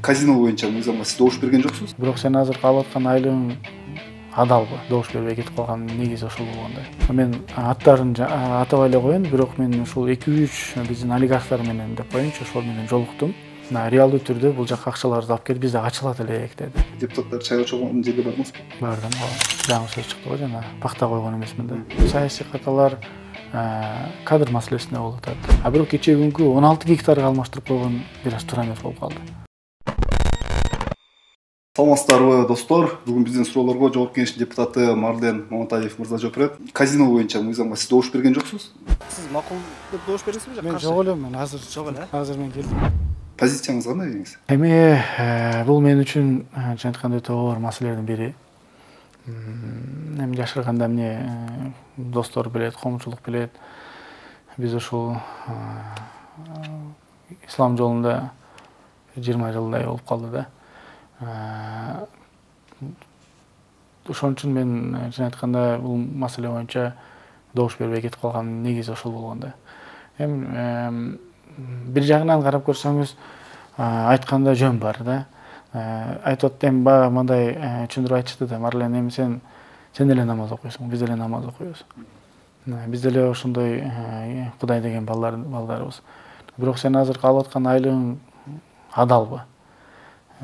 Казино боюнча мыйзамга сиз добуш берген жоксуз. Бирок сен азыр алып аткан айлыгың адалбы? Добуш бербей кетип калган негизи ошол болгондой. Мен аттарын атабай эле коеюн, бирок мен ушул 2-3 биздин олигархтар менен деп коеюнчу, ошол менен жолуктум. Реалдуу түрдө бул жакка акчаларды алып келип бизде ачылат элек деди. Депутаттар чайга чогулган жерге бардыңызбы? Бардым. Жаңы сөз чыкты го жана пакта койгон эмесмин да. Саясий каталар кадр маселесине болуп атат. Бирок кече күнгү 16 гектарга алмаштырып койгон бир аз туура эмес болуп калды. Саламатсыздарбы достор? Бүгүн биздин суроолорго Жогорку Кеңештин депутаты Марлен Маматалиев мырза жооп берет. Казино боюнча мыйзамга сиз добуш берген жоксуз. Сиз макул деп добуш бересизби же каршы? Мен жок элем, мен азыр жок эле. Азыр мен келдим. Позицияңыз кандай деңиз? Бул мен үчүн чын айтканда өтө оор маселелердин бири. Эми жашырганда эмне достор билет, коомчулук билет. Биз ушул ислам жолунда 20 жылдай болуп калды да. Ошон үчүн мен чын айтканда бул маселе боюнча добуш бербей кетип калган негизи ошол болгондой. Эми бир жагынан карап көрсөңүз айтканда жөн бар да. Айтат эми бага мындай түшүндүрүп айтышты да, Марлен эми сен эле намаз окуйсуң, биз эле намаз окуйбуз. Биз деле ошондой Кудай деген балдарыбыз. Бирок сен азыр алып аткан айлыгың адалбы?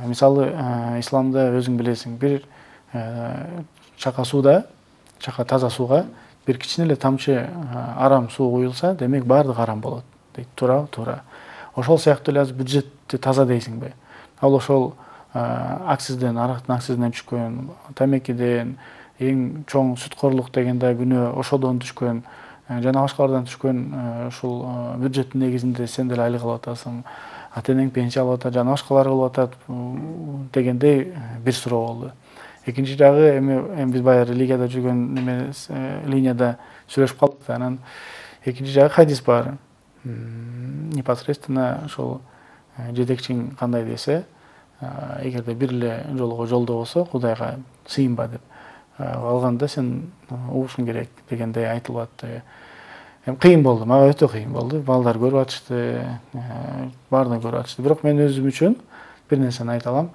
Мисалы, исламда өзүң билесиң, бир чака сууда, чака таза сууга бир кичине эле тамчы арам суу куюлса, демек баардыгы арам болот. Дейт, туура. Ошол сыяктуу эле азыр бюджетти таза дейсиңби? Ал ошол акцизден, арактын акцизден түшкөн, тамекиден, эң чоң сүткорлук дегенде күнөө ошодон түшкөн, жана башкалардан түшкөн ушул бюджеттин негизинде сен деле айлык алып атасың, ата-энең пенсия алып атат, жана башкалар кылып атат дегендей бир суроо болду. Экинчи жагы эми биз баягы религияда жүргөн линияда сүйлөшүп калдык. Анан экинчи жагы хадис бар. Непосредственно ошол жетекчиң кандай десе, эгерде бир эле жолго жолдо болсо, Кудайга сыйынба деп алганда сен угушуң керек дегендей айтылып атты. Кыйын болду, мага өтө кыйын болду. Балдар көрүп атышты, баардыгы көрүп атышты. Бирок мен өзүм үчүн бир нерсени айта алам.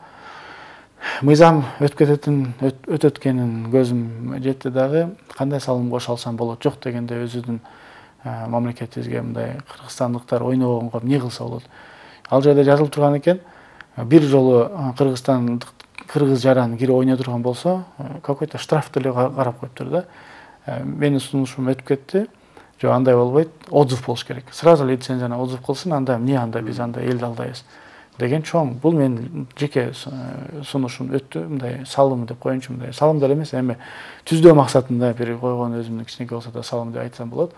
Мыйзам өтөт экенин көзүм жетти дагы, кандай салым кошо алсам болот жок дегенде өзүнүн мамлекетибизге мындай кыргызстандыктар ойногонго эмне кылса болот. Ал жерде жазылып турган экен, бир жолу кыргыз жаран кирип ойной турган болсо, какой-то штраф деле карап коюптур да. Менин сунушум өтүп кетти. Жок, андай болбойт, отзыв болуш керек. Сразу лицензияны отзыв кылсын, анда эмне анда биз анда элди алдайбыз деген чоң. Бул мен жеке сунушум өттү, мындай салым деп коеюнчу, мындай салым деле эмес, эми түздөө максатында бир койгон өзүмдүн кичинекей болсо да салым деп айтсам болот.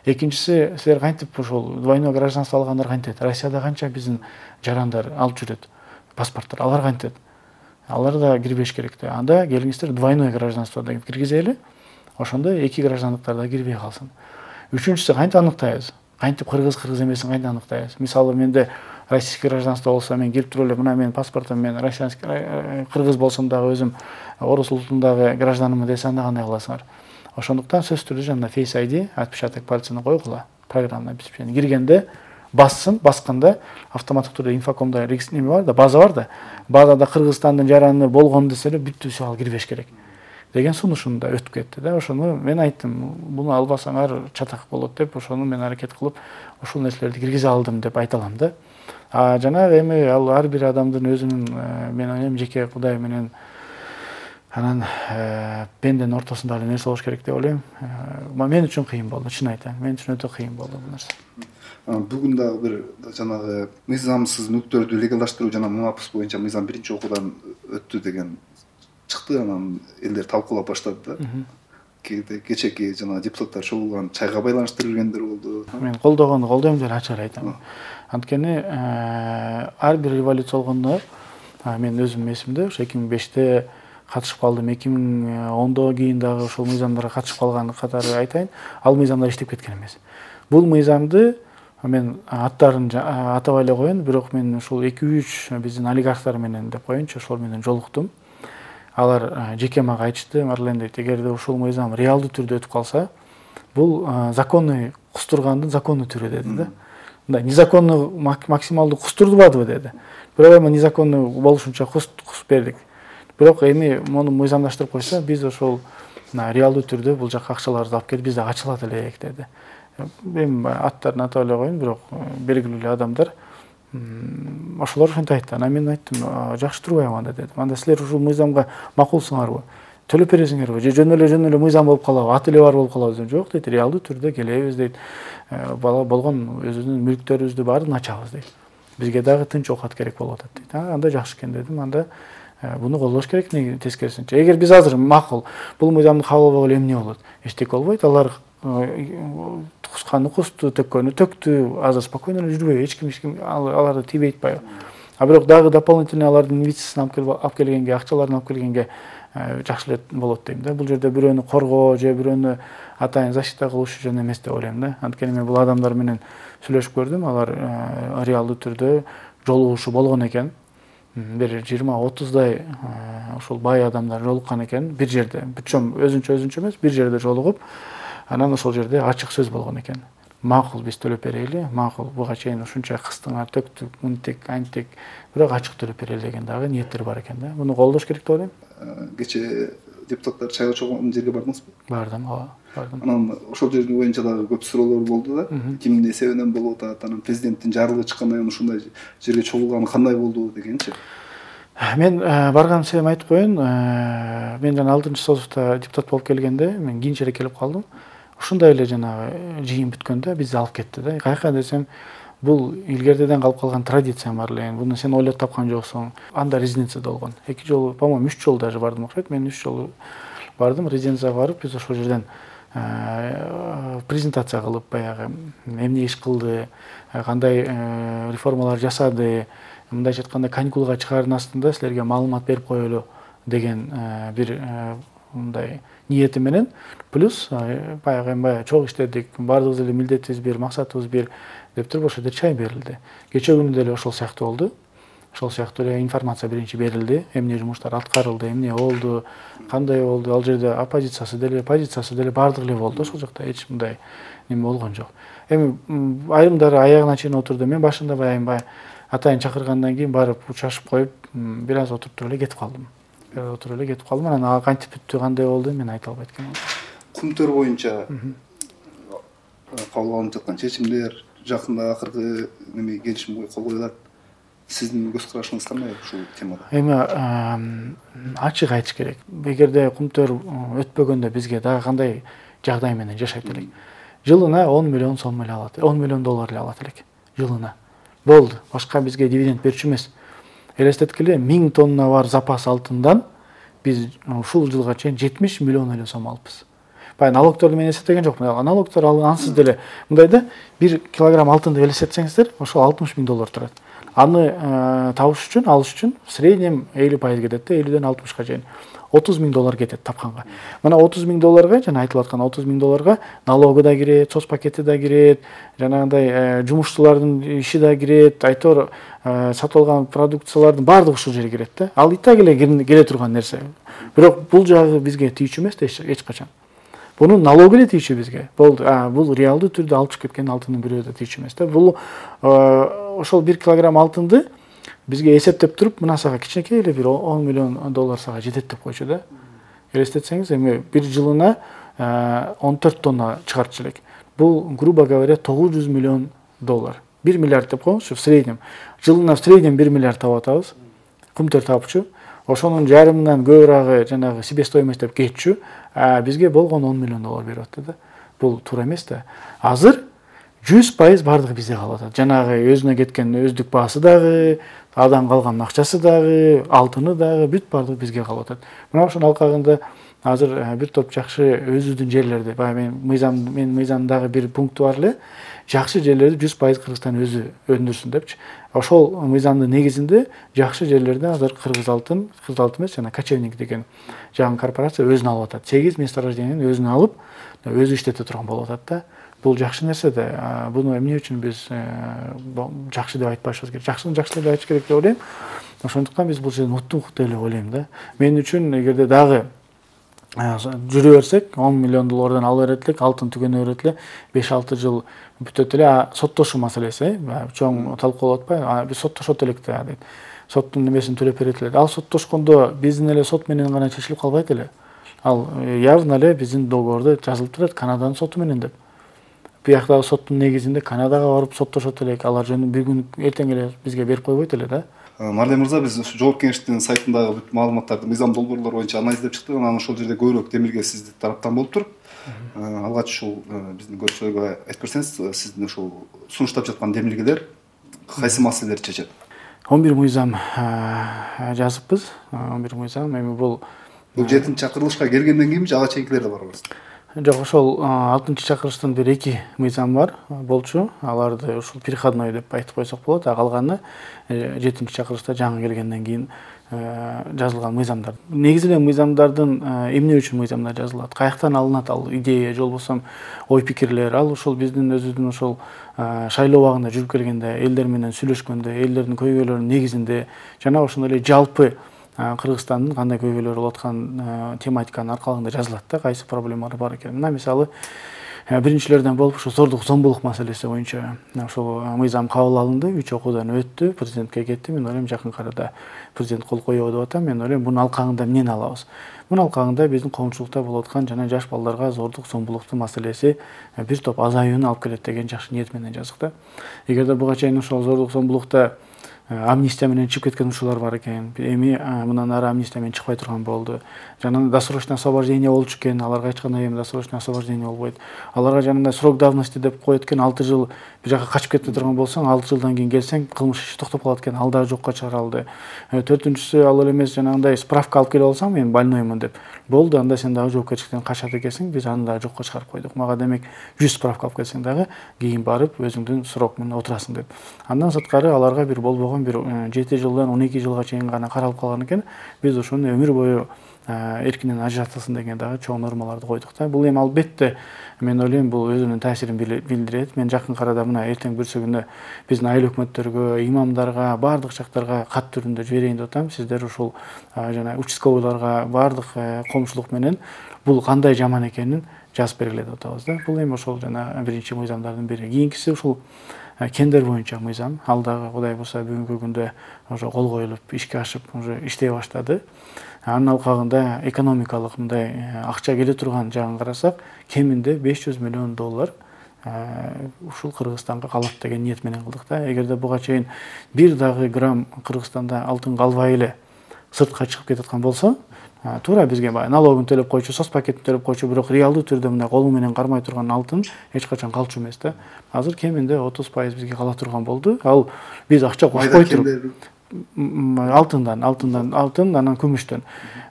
Экинчиси, силер кантип ушул двойной гражданство алгандар кантет? Россияда канча биздин жарандар алып жүрөт паспорттор, алар кантет? Алар да кирбеш керек да. Анда келиңиздер двойной гражданство деп киргизели, ошондо эки граждандыктар да кирбей калсын. Үчүнчүсү, кантип аныктайбыз? Кантип кыргыз эмесин кантип аныктайбыз? Мисалы, менде российский гражданство болсо, мен келип туруп эле мына менин паспортум, мен российский кыргыз болсом дагы өзүм орус улутундагы гражданымын десе, анда кандай кыласыңар? Ошондуктан сөзсүз түрдө жана Face ID, отпечаток пальцаны койгула, программа обеспечение. Киргенде басканда автоматтык түрдө инфокомдо неме бар да, база бар да. Базада Кыргызстандын жараны болгон десе эле бүт ал кирбеш керек деген сунушум да өтүп кетти да. Ошону мен айттым, буну албасаңар чатак болот деп, ошону мен аракет кылып ушул нерселерди киргизе алдым деп айта алам да. Жанагы эми ал ар бир адамдын өзүнүн, мен ойлойм, жеке Кудай менен анан пенденин ортосунда эле нерсе болуш керек деп ойлойм. Мен үчүн кыйын болду, чын айтайын. Мен үчүн өтө кыйын болду бул нерсе. Бүгүн дагы бир жанагы мыйзамсыз мүлктөрдү легалдаштыруу жана МУАПС боюнча мыйзам биринчи окуудан өттү деген чыкты, анан элдер талкуулап баштады да. Кечеки жана депутаттар чогулган чайга байланыштырып жүргендер болду. Мен колдогону колдойм деп ачык айтам. Анткени ар бир революция болгондо мен өзүм эсимде, ошо 2005-те катышып калдым, 2010-до кийин дагы ошол мыйзамдарга катышып калган катары айтайын. Ал мыйзамдар иштеп кеткен эмес. Бул мыйзамды мен аттарын атабай эле коеюн, бирок мен ушул 2-3 биздин олигархтар менен деп коеюнчу, ошол менен жолуктум. Алар жеке мага айтышты, Марлен дейт, эгерде ушул мыйзам реалдуу түрдө өтүп калса, бул законный кустургандын законный түрү деди да. мындай незаконный максималдуу кустурдубадыбы деди. Бирок эми незаконный болушунча кус бердик. Бирок эми муну мыйзамдаштырып койсо, биз ошол реалдуу түрдө бул жакка акчаларды алып келип бизде ачылат элек деди. Эми аттарын атап эле коеюн, бирок белгилүү эле адамдар ошолор ушинтип айтты. Анан мен айттым, жакшы турбайбы анда дедим. Анда силер ушул мыйзамга макулсуңарбы? Төлөп бересиңерби? Же жөн эле мыйзам болуп калабы? Ат эле бар болуп калабы? Жок дейт, реалдуу түрдө келебиз дейт. Бала болгон өзүбүздүн мүлктөрүбүздү баарын ачабыз дейт. Бизге дагы тынч оокат керек болуп атат дейт. Анда жакшы экен дедим. Анда буну колдош керек тескерисинче. Эгер биз азыр макул бул мыйзамды кабыл албагыла эмне болот? Эчтеке болбойт. Алар кусканы кусту, төккөнү төктү, азыр спокойно эле жүрбөйбү. Эч ким аларды тийбейт атпайбы? А бирок дагы дополнительный алардын инвестициясын алып келгенге, акчаларын алып келгенге жакшы эле болот дейм да. Бул жерде бирөөнү коргоо же бирөөнү атайын защита кылыш үчүн эмес деп ойлойм да. Анткени мен бул адамдар менен сүйлөшүп көрдүм. Алар реалдуу түрдө жолугушуу болгон экен. Бир 20-30дай ошол бай адамдар жолуккан экен бир жерде. Причем өзүнчө эмес, бир жерде жолугуп, анан ошол жерде ачык сөз болгон экен. Макул биз төлөп берели, макул буга чейин ушунча кыстыңар, төктүк, мынтек, антек, бирок ачык төлөп берели деген дагы ниеттер бар экен да. Муну колдош керек деп ойлойм. Кече депутаттар чайга чогулган жерге бардыңызбы? Бардым, ооба, бардым. Анан ошол жердин боюнча дагы көп суроолор болду да. Кимдин эсебинен болуп атат, анан президенттин жарлыгы чыккандан кийин ушундай жерге чогулганы кандай болду дегенчи. Мен барган себебим айтып коеюн. Мен жана 6-созувда депутат болуп келгенде мен кийинчерээк келип калдым. Ушундай эле жанагы жыйын бүткөндө бизди алып кетти да. Каяка десем, бул илгертеден калып калган традиция бар эле. Буну сен ойлоп тапкан жоксуң. Анда резиденцияда болгон. 2 жолу, по-моему, 3 жолу даже бардым окшойт. Мен 3 жолу бардым, резиденцияга барып, биз ошол жерден презентация кылып, баягы эмне иш кылды, кандай реформалар жасады, мындайча айтканда каникулга чыгаардын астында силерге маалымат берип коелу деген бир мындай ниети менен, плюс баягы чогуу иштедик, баардыгыбыз эле милдетибиз бир, максатыбыз бир деп туруп ошол жерде чай берилди. Кече күнү деле ошол сыяктуу болду. Ошол сыяктуу эле информация биринчи берилди, эмне жумуштар аткарылды, эмне болду, кандай болду. Ал жерде оппозициясы деле, позициясы деле баардыгы эле болду. Ошол жакта эч мындай неме болгон жок. Эми айрымдары аягына чейин отурду. Мен башында баягы атайын чакыргандан кийин барып учашып коюп, бир аз отуруп эле кетип калдым. Анан ага кантип бүттү, кандай болду, мен айта албайт экенмин. Кумтөр боюнча кабыл алынып жаткан чечимдер жакында акыркы неме келишимге кол коюлат. Сиздин көз карашыңыз кандай ушул темада? Эми ачык айтыш керек. Эгерде кумтөр өтпөгөндө бизге дагы кандай жагдай менен жашайт элек? Жылына 10 миллион сом эле алат, 10 миллион доллар эле алат элек жылына. Болду. Башка бизге дивиденд берчү эмес. Элестеткиле 1000 тонна бар запас алтындан биз ушул жылга чейин 70 миллион эле сом алыппыз. Баягы налогторду мен эсептеген жокмун. Налогтор ансыз деле мындай да, 1 килограмм алтынды элестетсеңиздер, ошол 60 миң доллар турат. Аны табыш үчүн, алыш үчүн в среднем 50% кетет да, 50ден 60га чейин. 30 миң доллар кетет тапканга. Мына 30 миң долларга, жана айтылып аткан 30 миң долларга налогу да кирет, соцпакети да кирет, жанагындай жумушчулардын иши да кирет, айтор сатып алган продукциялардын баардыгы ушул жерге кирет да. Ал и так эле келе турган нерсе. Бирок бул жагы бизге тийчү эмес да эч качан. Бунун налогу эле тийчү бизге. Болду. Бул реалдуу түрдө алып чыгып кеткен алтындын бирөө да тийчү эмес да. Бул ошол 1 килограмм алтынды бизге эсептеп туруп, мына сага кичинекей эле бир 10 миллион доллар сага жетет деп койчу да. Элестетсеңиз, эми бир жылына 14 тонна чыгартчу элек. Бул, грубо говоря, 900 миллион доллар. 1 миллиард деп коюңузчу в среднем. Жылына в среднем 1 миллиард таап атабыз. Кумтөр таапчу. Ошонун жарымынан көбүрөөгү жанагы себестоимость деп кетчү. Бизге болгон 10 миллион доллар берип атты да. Бул туура эмес да. Азыр 100% бардыгы бизде калып атат. Жанагы өзүнө кеткен өздүк баасы дагы, адан калган акчасы дагы, алтыны дагы бүт бардыгы бизге калып атат. Мына ошонун алкагында азыр бир топ жакшы өзүбүздүн жерлерди, баягы мен мыйзамдагы бир пункту бар эле, жакшы жерлерди 100% Кыргызстан өзү өндүрсүн депчи. Ошол мыйзамдын негизинде жакшы жерлерди азыр Кыргыз алтын эмес, жана Кочевник деген жагын корпорация өзүнө алып атат. 8 месторождениени өзүнө алып, өзү иштете турган болуп атат да. Бул жакшы нерсе да. Буну эмне үчүн биз жакшы деп айтпашыбыз керек? Жакшыны жакшы деп айтыш керек деп ойлойм. Ошондуктан биз бул жерден уттук деп эле ойлойм да. Мен үчүн эгерде дагы жүрө берсек 10 миллион доллардан алып берет элек, алтын түгөнө берет эле, 5-6 жыл бүтөт эле. Соттошуу маселеси чоң талкуулап атпайбы? Биз соттошот элек да дейт. Соттун немесин төлөп берет эле. Ал соттошкондо биздин эле сот менен гана чечилип калбайт эле. Ал явно эле биздин договордо жазылып турат Канаданын соту менен деп. Бияктагы соттун негизинде Канадага барып соттошот элек. Алар жөнүндө бир күн эртең эле бизге берип койбойт эле да. Марлен мырза, биз ушу Жоопкер кеңештин сайтындагы бүт маалыматтарды мыйзам долбоорлор боюнча анализдеп чыктык. Анан ошол жерде көбүрөөк демилге сиздин тараптан болуптур. Алгач ушул биздин көрүүчүлөргө айтып берсеңиз, сиздин ушул сунуштап жаткан демилгелер кайсы маселелерди чечет? 11 мыйзам жазыппыз. 11 мыйзам. Эми бул 7-чи чакырылышка келгенден кийинби ага чейинкилер да барбыз? Жок, ошол 6-чы чакырыштын бир 2 мыйзам бар болчу. Аларды ушул переходной деп айтып койсок болот. А калганы 7-чи чакырышта жаңы келгенден кийин жазылган мыйзамдар. Негизи эле мыйзамдардын эмне үчүн мыйзамдар жазылат? Каяктан алынат ал идея, же болбосо ой пикирлер? Ал ушул биздин өзүбүздүн ушул шайлоо убагында жүрүп келгенде, элдер менен сүйлөшкөндө, элдердин көйгөйлөрүнүн негизинде жана ошондой эле жалпы Кыргызстандын кандай көйгөйлөрү болуп аткан тематиканын аркалыгында жазылат да, кайсы проблемалар бар экен. Мына мисалы биринчилерден болуп ушул зордук зомбулук маселеси боюнча ушул мыйзам кабыл алынды, 3 окуудан өттү, президентке кетти. Мен ойлойм жакын арада президент кол коёбу деп атам. Мен ойлойм бунун алкагында эмнени алабыз? Мунун алкагында биздин коомчулукта болуп аткан жана жаш балдарга зордук зомбулуктун маселеси бир топ азаюуну алып келет деген жакшы ниет менен жаздык да. Эгерде буга чейин ошол зордук зомбулукта амнистия менен чыгып кеткен ушулар бар экен. Эми мындан ары амнистия менен чыкпай турган болду. Жана досрочное освобождение болчу экен. Аларга эч кандай эми досрочное освобождение болбойт. Аларга жанагындай срок давности деп коет экен. 6 жыл бир жака качып кетип турган болсоң, 6 жылдан кийин келсең, кылмыш иши токтоп калат экен. Ал дагы жокко чыгарылды. Төртүнчүсү ал эле эмес, жанагындай справка алып келип алсаң, мен больноймун деп. Болду, анда сен дагы жоопкерчиликтен качат экенсиң. Биз аны дагы жокко чыгарып койдук. Мага демек 100 справка алып келсең дагы кийин барып өзүңдүн срок менен отурасың деп. Андан сырткары аларга бир болбогон бир 7 жылдан 12 жылга чейин гана каралып калган экен. Биз ошону өмүр бою эркинен ажыратылсын деген дагы чоң нормаларды койдук да. Бул эми албетте мен ойлойм бул өзүнүн таасирин билдирет. Мен жакын арада мына эртең бүрсөгүндө биздин айыл өкмөттөргө, имамдарга, бардык жактарга кат түрүндө жиберейин деп атам. Сиздер ушул жана участковыйларга бардык коомчулук менен бул кандай жаман экенин жазып бергиле деп атабыз да. Бул эми ошол жана биринчи мыйзамдардын бири. Кийинкиси ушул кендер боюнча мыйзам. Ал дагы Кудай болсо бүгүнкү күндө уже кол коюлуп, ишке ашып, уже иштей баштады. Анын алкагында экономикалык мындай акча келе турган жагын карасак, кеминде 500 миллион доллар ушул Кыргызстанга калат деген ниет менен кылдык да. Эгерде буга чейин бир дагы грамм Кыргызстанда алтын калбай эле сыртка чыгып кетаткан болсо, туура бизге баягы налогун төлөп койчу, сос пакетин төлөп койчу, бирок реалдуу түрдө мындай колу менен кармай турган алтын эч качан калчу эмес да. Азыр кеминде 30% бизге кала турган болду. Ал биз акча кошпой туруп алтын, анан күмүштөн.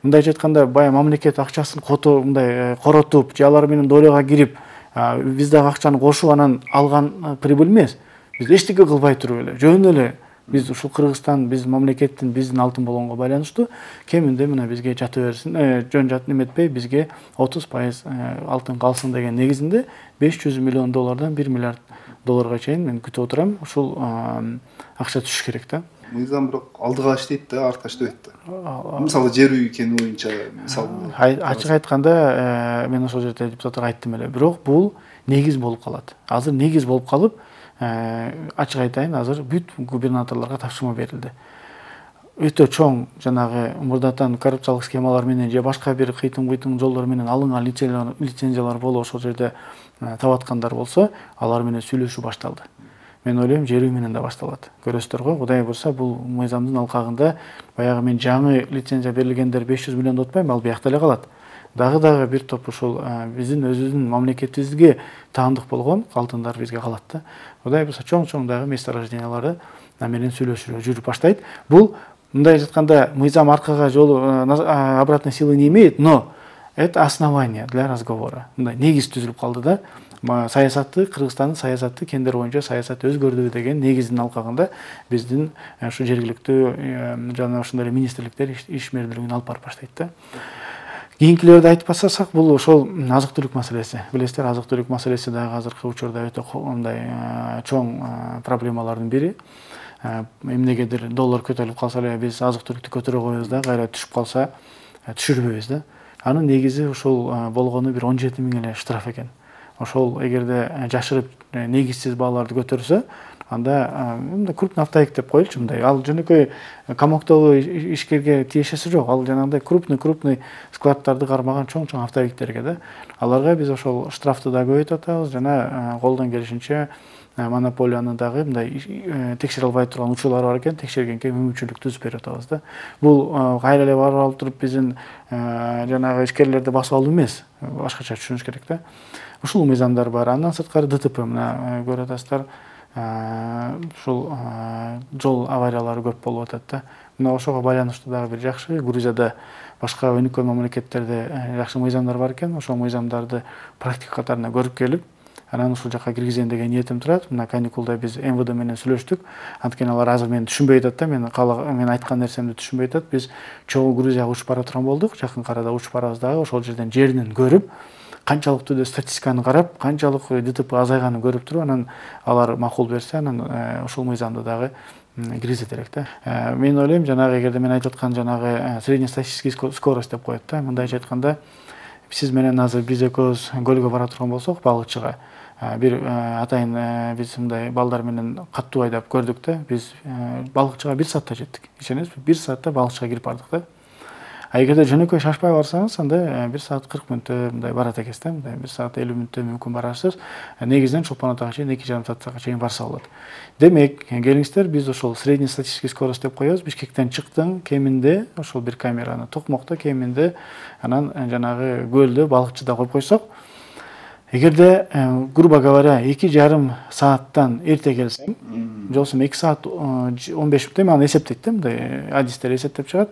Мындай айтканда баягы мамлекет акчасын мындай коротуп, же алар менен доляга кирип, биз дагы акчаны кошуп анан алган прибыль эмес. Биз эчтеке кылбай туруп эле, жөн эле биз ушул Кыргызстан, биздин мамлекеттин биздин алтын болгонго байланыштуу кеминде мына бизге жата берсин, жөн жат неметпей бизге 30% алтын калсын деген негизинде 500 миллион доллардан 1 миллиард долларга чейин мен күтүп отурам. Ушул акча түшүш керек да. Мыйзам бирок алдыга иштейт да, артка иштебейт да. Мисалы жер үй экени боюнча, мисалы ачык айтканда мен ошол жерде депутаттарга айттым эле. Бирок бул негиз болуп калат. Азыр негиз болуп калып, ачык айтайын, азыр бүт губернаторлорго тапшырма берилди. Өтө чоң жанагы мурдатан коррупциялык схемалар менен же башка бир кыйтым жолдор менен алынган лицензиялар болуп ошол жерде табаткандар болсо, алар менен сүйлөшүү башталды. Мен ойлойм жер үй менен да башталат. Көрөсүздөр го, Кудай болсо бул мыйзамдын алкагында баягы мен жаңы лицензия берилгендер 500 миллион деп атпайм, ал биякта эле калат. Дагы бир топ ушул биздин өзүбүздүн мамлекетибизге таандык болгон алтындар бизге калат да. Кудай болсо чоң дагы месторождениялары менен сүйлөшүү жүрүп баштайт. Бул мындай айтканда мыйзам аркага жолу обратной силы не имеет, но это основание для разговора. Мындай негиз түзүлүп калды да. Саясатты, Кыргызстандын саясаты, кендер боюнча саясат өзгөрдү деген негиздин алкагында биздин ушу жергиликтүү жана ошондой министрликтер ишмердүүлүгүн алып барып баштайт да. Кийинкилерди айтып баштасак, бул ошол азык-түлүк маселеси. Билесиздер, азык-түлүк маселеси дагы азыркы учурда өтө мындай чоң проблемалардын бири. Эмнегедир доллар көтөрүлүп калса эле биз азык-түлүктү көтөрө коебуз да, кайра түшүп калса түшүрбөйбүз да. Анын негизи ошол болгону бир 17 миң эле штраф экен. Ошол эгерде жашырып негизсиз бааларды көтөрсө, анда мындай крупный автоек деп коелучу, мындай. Ал жөнөкөй камактагы ишкерге тиешеси жок. Ал жанагындай крупный складдарды кармаган чоң автоектерге да. Аларга биз ошол штрафты да көбөйтүп атабыз жана колдон келишинче монополияны дагы мындай текшере албай турган учурлар бар экен, текшергенге мүмкүнчүлүк түзүп берип атабыз да. Бул кайра эле барып алып туруп биздин жанагы ишкерлерди басып алуу эмес, башкача түшүнүш керек да. Ушул мыйзамдар бар. Андан сырткары ДТП мына көрүп атасыздар. Ушул жол авариялары көп болуп атат да. Мына ошого байланыштуу дагы бир жакшы Грузияда башка өнүккөн мамлекеттерде жакшы мыйзамдар бар экен. Ошол мыйзамдарды практика катарында көрүп келип, анан ушул жакка киргизейин деген ниетим турат. Мына каникулда биз МВД менен сүйлөштүк. Анткени алар азыр мени түшүнбөй атат да, мен айткан нерсемди түшүнбөй атат. Биз чогуу Грузияга учуп бара турган болдук. Жакын арада учуп барабыз дагы. Ошол жерден жеринен көрүп, канчалык түрдө статистиканы карап, канчалык ДТП азайганын көрүп туруп, анан алар макул берсе, анан ошол мыйзамды дагы киргизет элек да. Мен ойлойм, жанагы эгерде мен айтып аткан жанагы среднестатистический скорость деп коет да. Мындайча айтканда, сиз менен азыр биз экөөбүз көлгө бара турган болсок, балыкчыга бир атайын биз мындай балдар менен каттуу айдап көрдүк да. Биз балыкчыга 1 саатта жеттик. Ишенесизби? 1 саатта балыкчыга кирип бардык да. Эгерде жөнөкөй шашпай барсаңыз, анда 1 саат 40 мүнөттө мындай барат экенсиз да. Мындай 1 саат 50 мүнөттө мүмкүн барасыз. Негизинен Чолпон Атага чейин 2,5 саатка чейин барса болот. Демек, келиңиздер, биз ошол среднестатистический скорость деп коебуз. Бишкектен чыктың кеминде ошол бир камераны Токмокто кеминде, анан жанагы көлдө балыкчыда коюп койсок, эгерде грубо говоря 2,5 сааттан эрте келсең, же болбосо 2 саат 15 мүнөттө аны эсептейт да, мындай адистер эсептеп чыгат.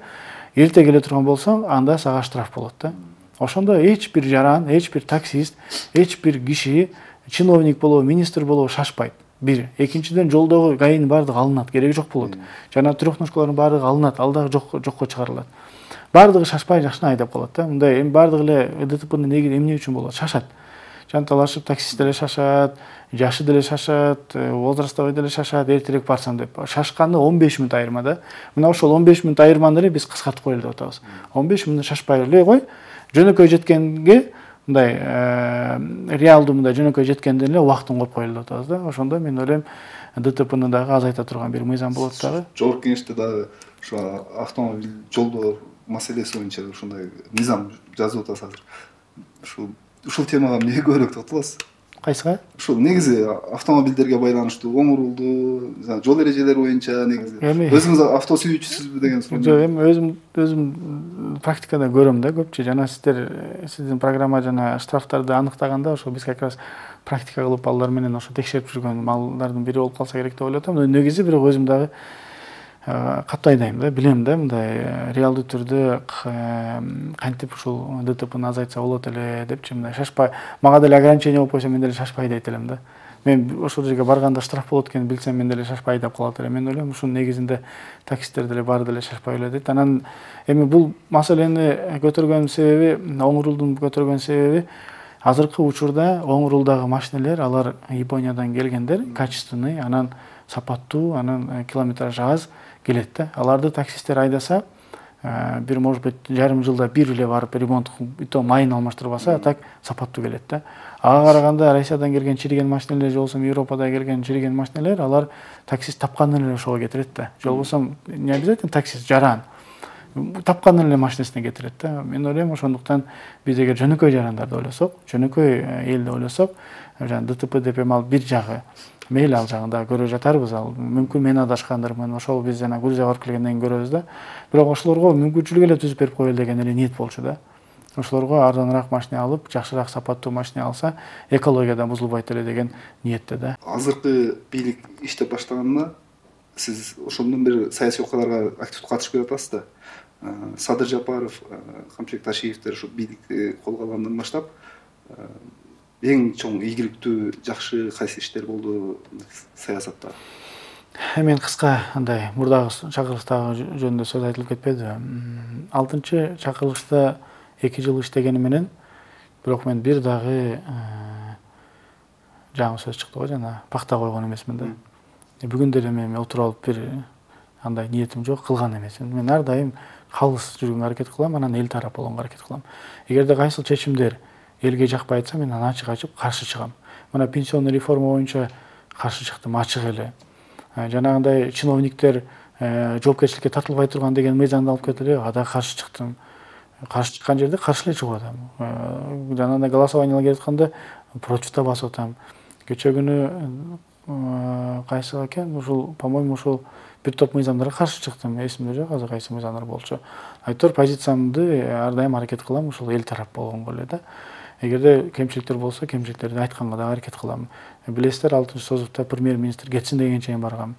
Эрте келе турган болсоң, анда сага штраф болот да. Ошондо эч бир жаран, эч бир таксист, эч бир киши, чиновник болобу, министр болобу шашпайт. Бир. Экинчиден, жолдогу гаинин баардыгы алынат, кереги жок болот. Жана трёхножкалардын баардыгы алынат, ал дагы жокко чыгарылат. Баардыгы шашпай жакшына айдап калат да. Мындай эми баардыгы эле ДТПнын негизи эмне үчүн болот? Шашат. Жанталашып, таксист деле шашат, жашы деле шашат, возрастовой деле шашат, эртерээк барсам деп. Шашканда 15 мүнөт айырма да. Мына ошол 15 мүнөт айырманы эле биз кыскартып коелу деп атабыз. 15 мүнөт шашпай эле кой. Жөнөкөй жеткенге мындай реалдуу мындай жөнөкөй жеткенде эле убактын коюп коелу деп атабыз да. Ошондо мен ойлойм ДТПны дагы азайта турган бир мыйзам болот дагы. Жогорку кеңеште дагы ушу автомобиль жолдор маселеси боюнча ушундай мыйзам жазып атасыз азыр. Ушул темага эмне көбүрөөк токтолосуз? Кайсыга? Ушул негизи автомобилдерге байланыштуу оңурулду, жол эрежелери боюнча негизи. Өзүңүз авто сүйүүчүсүзбү деген суроо. Жок, эми өзүм практикада көрөм да көпчү. Жана сиздин программа жана штрафтарды аныктаганда ошо биз как раз практика кылып балдар менен ошо текшерип жүргөн малдардын бири болуп калса керек деп ойлоп атам. Негизи бирок өзүм дагы катуу айдайм да, билем да, мындай реалдуу түрдө кантип ушул ДТПны азайтса болот эле депчи, мындай шашпай, мага деле ограничение болуп койсо мен деле шашпай айдайт элем да. Мен ошол жерге барганда штраф болот экенин билсем, мен деле шашпай айдап калат элем. Мен ойлойм, ушунун негизинде таксисттер деле баары деле шашпай ойлойт. Анан эми бул маселени көтөргөн себеби, оңурулдун көтөргөн себеби, азыркы учурда оңурулдагы машинелер, алар Япониядан келгендер, качественный, анан сапаттуу, анан километражы аз келет да. Аларды таксисттер айдаса, бир может быть жарым жылда бир эле барып ремонт, и то майын алмаштырбаса, так сапаттуу келет да. Ага караганда Россиядан келген чириген машинелер, же болбосо Европада келген чириген машинелер, алар таксист тапканын эле ошого кетирет да. Же болбосо не обязательно таксист, жаран тапканын эле машинесине кетирет да. Мен ойлойм, ошондуктан биз эгер жөнөкөй жарандарды ойлосок, жөнөкөй элди ойлосок, жана ДТП деп эми ал бир жагы, мейли ал жагында көрө жатарбыз, ал мүмкүн мен адашкандырмын, ошол биз жана Грузияга барып келгенден кийин көрөбүз да. Бирок ошолорго мүмкүнчүлүк эле түзүп берип коелу деген эле ниет болчу да. Ошолорго арзаныраак машина алып, жакшыраак сапаттуу машина алса, экология да бузулбайт эле деген ниетте да. Азыркы бийлик иштеп баштаганда сиз ошондон бери саясий окуяларга активдүү катышып келатасыз да. Садыр Жапаров, Камчыбек Ташиевдер ушу бийликти колго алгандан баштап эң чоң ийгиликтүү, жакшы кайсы иштер болду саясатта? Мен кыска андай мурдагы чакырылыштагы жөнүндө сөз айтылып кетпеди. 6-чакырылышта 2 жыл иштегени менен, бирок мен бир дагы жаңы сөз чыкты го, жана пакта койгон эмесмин да. Бүгүн деле мен отуруп алып бир андай ниетим жок, кылган эмесмин. Мен ар дайым калыс жүргөнгө аракет кылам, анан эл тарап болгонго аракет кылам. Эгерде кайсыл чечимдер элге жакпай атса, мен аны ачык айтып каршы чыгам. Мына пенсионный реформа боюнча каршы чыктым ачык эле. Жанагындай чиновниктер жоопкерчиликке тартылбай турган деген мыйзамды алып кетели, ада каршы чыктым. Каршы чыккан жерде каршы эле чыгып атам. Жанагындай голосованиялар келип атканда противда басып атам. Кече күнү кайсы экен, ушул, по-моему, ушул бир топ мыйзамдарга каршы чыктым. Эсимде жок, азыр кайсы мыйзамдар болчу. Айтор позициямды ар дайым аракет кылам, ушул эл тарап болгонго эле да. Эгерде кемчиликтер болсо, кемчиликтерди айтканга да аракет кылам. Билесиздер, 6-созувда премьер-министр кетсин деген чейин баргам.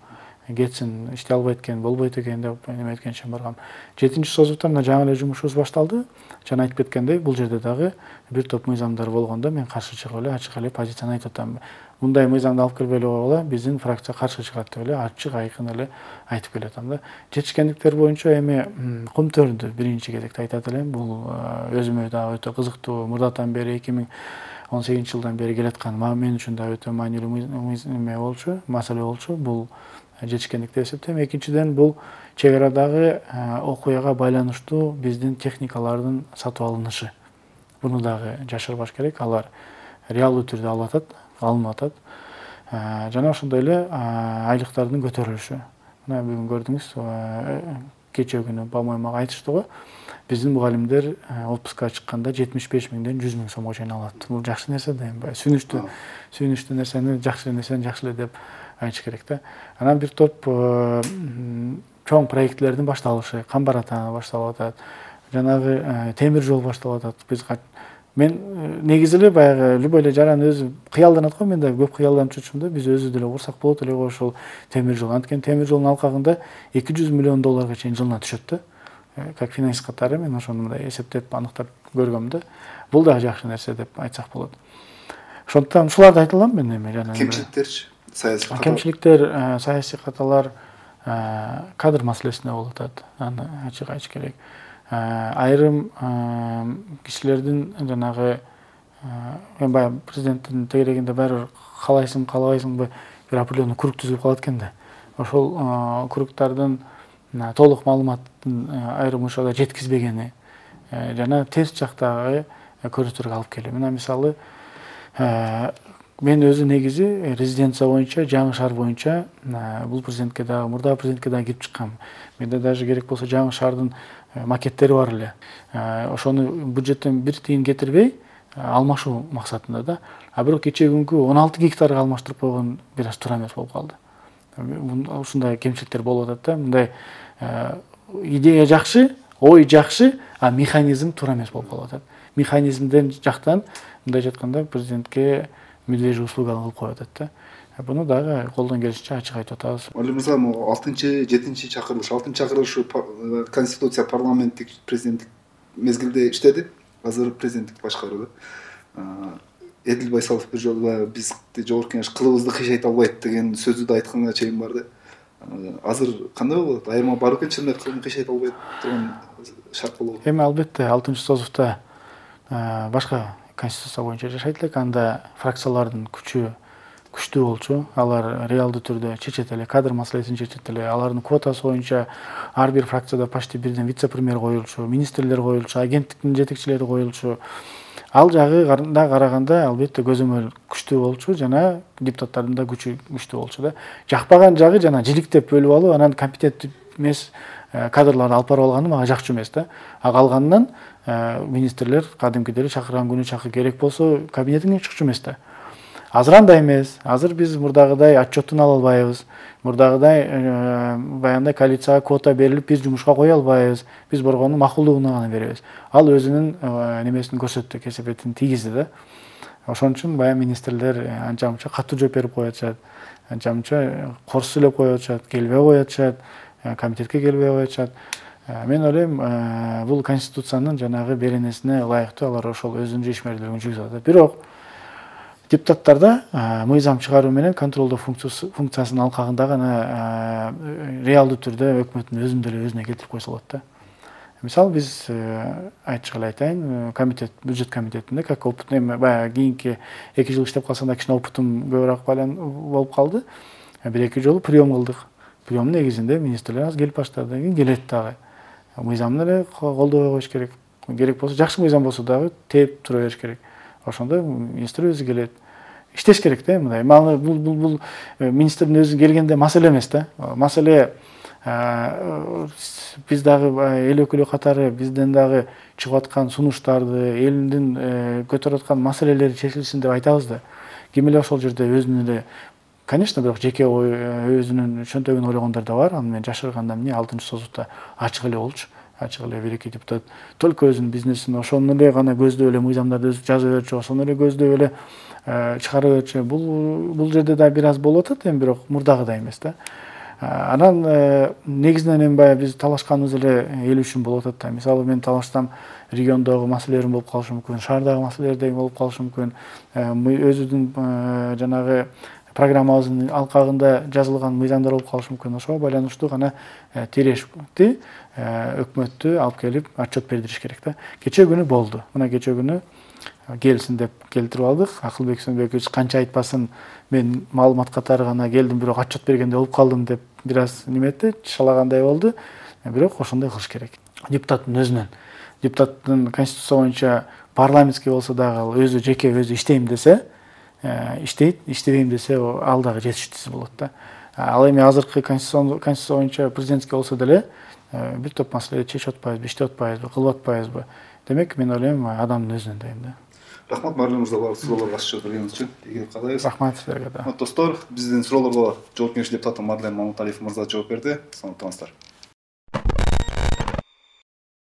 Кетсин, иштей албайт экен, болбойт экен деп неме эткен чейин баргам. 7-созувда мына жаңы эле жумушубуз башталды. Жана айтып кеткендей, бул жерде дагы бир топ мыйзамдар болгондо мен каршы чыгып эле ачык эле позицияны айтып атам. Мындай мыйзамды алып келбей койгула, биздин фракция каршы чыгат деп эле ачык айкын эле айтып келатам да. Жетишкендиктер боюнча эми Кумтөрдү биринчи кезекте айтат элем. Бул өзүмө дагы өтө кызыктуу, мурдатан бери 2018-жылдан бери келаткан, мен үчүн да өтө маанилүү болчу, маселе болчу. Бул жетишкендик деп эсептейм. Экинчиден, бул чек арадагы окуяга байланыштуу биздин техникалардын сатып алынышы. Буну дагы жашырбаш керек. Алар реалдуу түрдө алынып атат. Жана ошондой эле айлыктардын көтөрүлүшү. Мына бүгүн көрдүңүз, кече күнү, по-моему, айтышты го. Биздин мугалимдер отпускка чыкканда 75 миңден 100 миң сомго чейин алат. Бул жакшы нерсе да, эми сүйүнүчтүү нерсени жакшы эле деп айтыш керек да. Анан бир топ чоң проектлердин башталышы, Камбар Ата башталып атат. Жанагы темир жол башталып атат. Мен негизи эле баягы любой эле жаран өзү кыялданат го, мен да көп кыялданып жүрчүмүн да, биз өзү деле курсак болот эле го ошол темир жол. Анткени темир жолдун алкагында 200 миллион долларга чейин жылына түшөт да. Как финанс катары мен ошону мындай эсептеп аныктап көргөм да. Бул дагы жакшы нерсе деп айтсак болот. Ошондуктан ушуларды айта алам мен эми. Кемчиликтерчи? Саясий ката. Кемчиликтер, саясий каталар, кадр маселесине болуп атат. Аны ачык айтыш керек. Айрым кишилердин жанагы баягы президенттин тегерегинде баары каалайсың, каалабайсыңбы, бир определенный круг түзүлүп калат экен да. Ошол кругтардын толук маалыматтын айрым учурда жеткизбегени жана терс жактагы көрүнүштөргө алып келип. Мына мисалы, мен өзү негизи резиденция боюнча, Жаңы шаар боюнча бул президентке дагы, мурдагы президентке дагы кирип чыккам. Менде даже керек болсо Жаңы шаардын макеттери бар эле. Ошону бюджеттен бир тиын кетирбей алмашуу максатында да. А бирок кече күнкү 16 гектарга алмаштырып койгон бир аз туура эмес болуп калды. Ушундай кемчиликтер болуп атат да. Мындай идея жакшы, ой жакшы, а механизм туура эмес болуп калып атат. Механизмден жактан мындай жатканда президентке медвежий услуга кылып коюп атат да. Буну дагы колдон келишинче ачык айтып атабыз. Ал мырза, 6-7 чакырылыш, 6 чакырылышы конституция парламенттик президенттик мезгилде иштеди. Азыр президенттик башкаруу. Эдил Байсалов бир жолу бизди жогорку кеңеш кылыбызды кыйшайта албайт деген сөздү да айтканга чейин барды. Азыр кандай болот? Айырма бар экен, чындап кылыбын кыйшайта албайт турган шарт болобу? Эми албетте 6-созувда башка конституция боюнча жашайт элек, анда фракциялардын күчтүү болчу. Алар реалдуу түрдө чечет эле, кадр маселесин чечет эле. Алардын квотасы боюнча ар бир фракцияда почти бирден вице-премьер коюлчу, министрлер коюлчу, агенттиктин жетекчилери коюлчу. Ал жагында караганда албетте көзөмөл күчтүү болчу, жана депутаттардын да күчү күчтүү болчу да. Жакпаган жагы жана жиликтеп бөлүп алып, анан компетенттүү эмес кадрларды алып барып алганы мага жакчу эмес да. А калганынан министрлер кадимкидей чакырган күнү чакыр керек болсо кабинетиңен чыкчу эмес да. Азыр андай эмес. Азыр биз мурдагыдай отчеттун ала албайбыз. Мурдагыдай баягындай коалицияга квота берилип биз жумушка кое албайбыз. Биз боргондун макулдугуна гана беребиз. Ал өзүнүн немесин көрсөттү, кесепетин тийгизди да. Ошон үчүн баягы министрлер анча-мынча катуу жооп берип коюшат. Анча-мынча корс сүйлөп коюшат, келбей коюшат, комитетке келбей коюшат. Мен ойлойм, бул конституциянын жанагы беренесине ылайыктуу алар ошол өзүнүн ишмердүүлүгүн жүргүзүп атат. Бирок депутаттарда мыйзам чыгаруу менен контролдоо функциясынын алкагында гана реалдуу түрдө өкмөттүн өзүн деле өзүнө келтирип койсо болот да. Мисалы биз айтчык эле айтайын, бюджет комитетинде как опыт, баягы кийинки 2 жыл иштеп калсам да кичине опытым көбүрөөк болуп калды. 1-2 жолу прием кылдык. Прием негизинде министрлер аз келип баштады, келет дагы. мыйзамды эле колдобой коюш керек. Керек болсо жакшы мыйзам болсо дагы тээп тура бериш керек. Ошондо министр өзү келет. Иштеш керек да мындай. Бул министрдин өзү келгенде маселе эмес да. Маселе биз дагы эл өкүлү катары бизден дагы чыгып аткан сунуштарды, элдин көтөрүп аткан маселелери чечилсин деп айтабыз да. Ким эле ошол жерде өзүнүн эле конечно, бирок жеке өзүнүн чөнтөгүн ойлогондор да бар. Аны мен жашырганда эмне 6-созутта ачык эле болчу. Ачык эле великий депутат только өзүнүн бизнесин ошону эле гана көздөп эле мыйзамдарды өзү жазып берчү, ошону эле көздөп эле чыгарып берчү. Бул жерде да бир аз болуп атат эми, бирок мурдагыдай эмес да. Анан негизинен эми баягы биз талашканыбыз эле эл үчүн болуп атат да. Мисалы мен талашсам региондогу маселелерим болуп калышы мүмкүн, шаардагы маселелер болуп калышы мүмкүн. Өзүбүздүн жанагы программабыздын алкагында жазылган мыйзамдар болуп калышы мүмкүн. Ошого байланыштуу гана тирешти өкмөттү алып келип отчет бердириш керек да. Кечээ күнү болду. Мына кечээ күнү келсин деп келтирип алдык. Акылбек Сөнбекович канча айтпасын, мен маалымат катары гана келдим, бирок отчет бергенде болуп калдым деп бир аз неметти, шалагандай болду. Бирок ошондой кылыш керек. Депутаттын өзүнөн. Депутаттын конституция боюнча парламентский болсо дагы өзү жеке өзү иштейм десе, иштейт, иштебейм десе ал дагы жетиштүүсү болот да. Ал эми азыркы конституция боюнча президентский болсо деле бир топ маселе чечип атпайбызбы, иштеп атпайбызбы, кылып атпайбызбы. Демек мен ойлойм адамдын өзүнөн дейм да. Рахмат баардыгы мырзалар, суроолорго ачык жооп бергениңиз үчүн. Ийгилик каалайбыз. Рахмат силерге да. Достор, биздин суроолорго жооп берүүчү депутат Марлен Мамыталиев мырза жооп берди. Саламаттаңыздар.